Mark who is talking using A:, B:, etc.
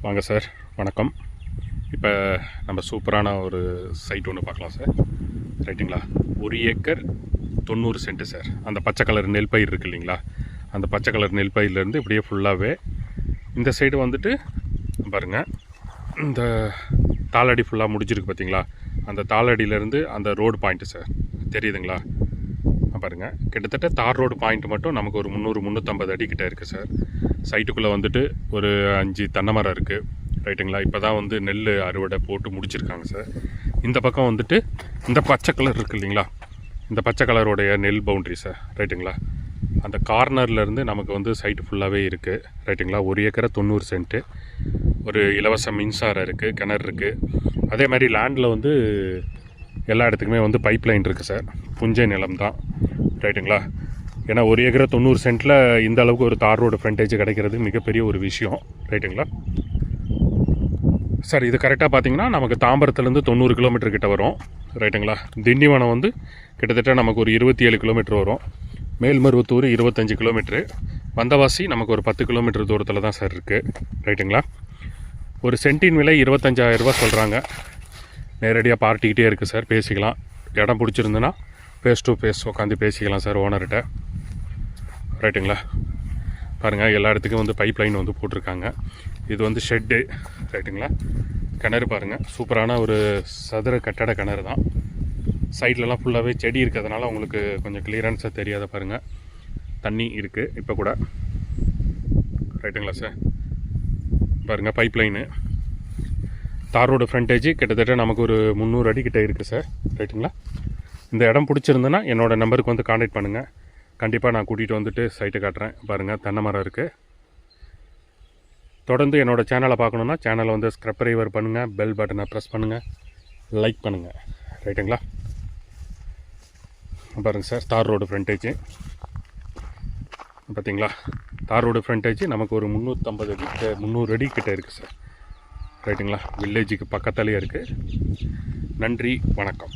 A: வாங்க சார், வணக்கம். இப்போ நம்ம சூப்பரான ஒரு சைட் ஒன்று பார்க்கலாம் சார். ரைட்டுங்களா? 1 ஏக்கர் 90 சென்ட்டு சார். அந்த பச்சை கலர் நெல் பயிர் இருக்குது இல்லைங்களா, அந்த பச்சை கலர் நெல் பயிர்லேருந்து இப்படியே ஃபுல்லாகவே இந்த சைடு வந்துட்டு பாருங்கள், இந்த தாளடி ஃபுல்லாக முடிஞ்சிருக்கு பார்த்தீங்களா, அந்த தாளடியிலேருந்து அந்த ரோடு பாயிண்ட்டு சார் தெரியுதுங்களா பாருங்கள். கிட்டத்தட்ட தார் ரோடு பாயிண்ட் மட்டும் நமக்கு ஒரு 300-350 அடி கிட்ட இருக்குது சார். சைட்டுக்குள்ளே வந்துட்டு ஒரு 5 தென்னை மரம் இருக்குது. ரைட்டுங்களா? இப்போ தான் வந்து நெல் அறுவடை போட்டு முடிச்சிருக்காங்க சார். இந்த பக்கம் வந்துட்டு இந்த பச்சை கலர் இருக்குது இல்லைங்களா, இந்த பச்சை கலருடைய நெல் பவுண்ட்ரி சார். ரைட்டுங்களா? அந்த கார்னர்லேருந்து நமக்கு வந்து சைட்டு ஃபுல்லாகவே இருக்குது. ரைட்டுங்களா? 1 ஏக்கரை 90 சென்ட்டு. ஒரு இலவச மின்சாரம் இருக்குது, கிணறு இருக்குது. அதே மாதிரி லேண்டில் வந்து எல்லா இடத்துக்குமே வந்து பைப் லைன் இருக்குது சார். புஞ்சை நிலம் தான். ரைட்டுங்களா? ஏன்னா 1 ஏக்கரை 90 சென்ட்டில் இந்த அளவுக்கு ஒரு தார் ரோடு ஃப்ரண்டேஜ் கிடைக்கிறது மிகப்பெரிய ஒரு விஷயம். ரைட்டுங்களா சார்? இது கரெக்டாக பார்த்தீங்கன்னா நமக்கு தாம்பரத்துலேருந்து 90 கிலோமீட்டர் கிட்ட வரும். ரைட்டுங்களா? திண்டிவனம் வந்து கிட்டத்தட்ட நமக்கு ஒரு 27 கிலோமீட்டர் வரும். மேல்மருவத்தூர் 25 கிலோமீட்ரு. வந்தவாசி நமக்கு ஒரு 10 கிலோமீட்டர் தூரத்தில் தான் சார் இருக்குது. ரைட்டுங்களா? ஒரு சென்ட்டின் விலை 25,000 ரூபா சொல்கிறாங்க. நேரடியாக பார்ட்டிக்கிட்டே இருக்குது சார், பேசிக்கலாம். இடம் பிடிச்சிருந்துன்னா ஃபேஸ் டு ஃபேஸ் உட்காந்து பேசிக்கலாம் சார் ஓனர்கிட்ட. ரைட்டுங்களா? பாருங்கள், எல்லா இடத்துக்கும் வந்து பைப் லைன் வந்து போட்டிருக்காங்க. இது வந்து ஷெட்டு. ரைட்டுங்களா? கிணறு பாருங்கள், சூப்பரான ஒரு சதுர கட்டட கிணறு தான். சைட்லலாம் ஃபுல்லாகவே செடி இருக்கிறதுனால உங்களுக்கு கொஞ்சம் கிளியரன்ஸாக தெரியாத பாருங்கள். தண்ணி இருக்குது இப்போ கூட. ரைட்டுங்களா சார்? பாருங்கள், பைப் லைனு. தார் ரோடு ஃப்ரண்டேஜ் கிட்டத்தட்ட நமக்கு ஒரு 300 அடி கிட்ட இருக்குது சார். ரைட்டுங்களா? இந்த இடம் பிடிச்சிருந்துன்னா என்னோடய நம்பருக்கு வந்து கான்டாக்ட் பண்ணுங்கள். கண்டிப்பாக நான் கூட்டிகிட்டு வந்துட்டு சைட்டை காட்டுறேன். பாருங்கள், தென்னை மரம் இருக்குது. தொடர்ந்து என்னோடய சேனலை பார்க்கணுன்னா சேனலை வந்து சப்ஸ்கிரைபர் பண்ணுங்கள், பெல் பட்டனை ப்ரெஸ் பண்ணுங்கள், லைக் பண்ணுங்கள். ரைட்டுங்களா? பாருங்கள் சார், தார் ரோடு ஃப்ரண்டேஜ் பார்த்தீங்களா? தார் ரோடு ஃப்ரண்டேஜ் நமக்கு ஒரு 300 அடி கிட்ட இருக்குது சார். ரைட்டுங்களா? வில்லேஜுக்கு பக்கத்தாலேயே இருக்குது. நன்றி, வணக்கம்.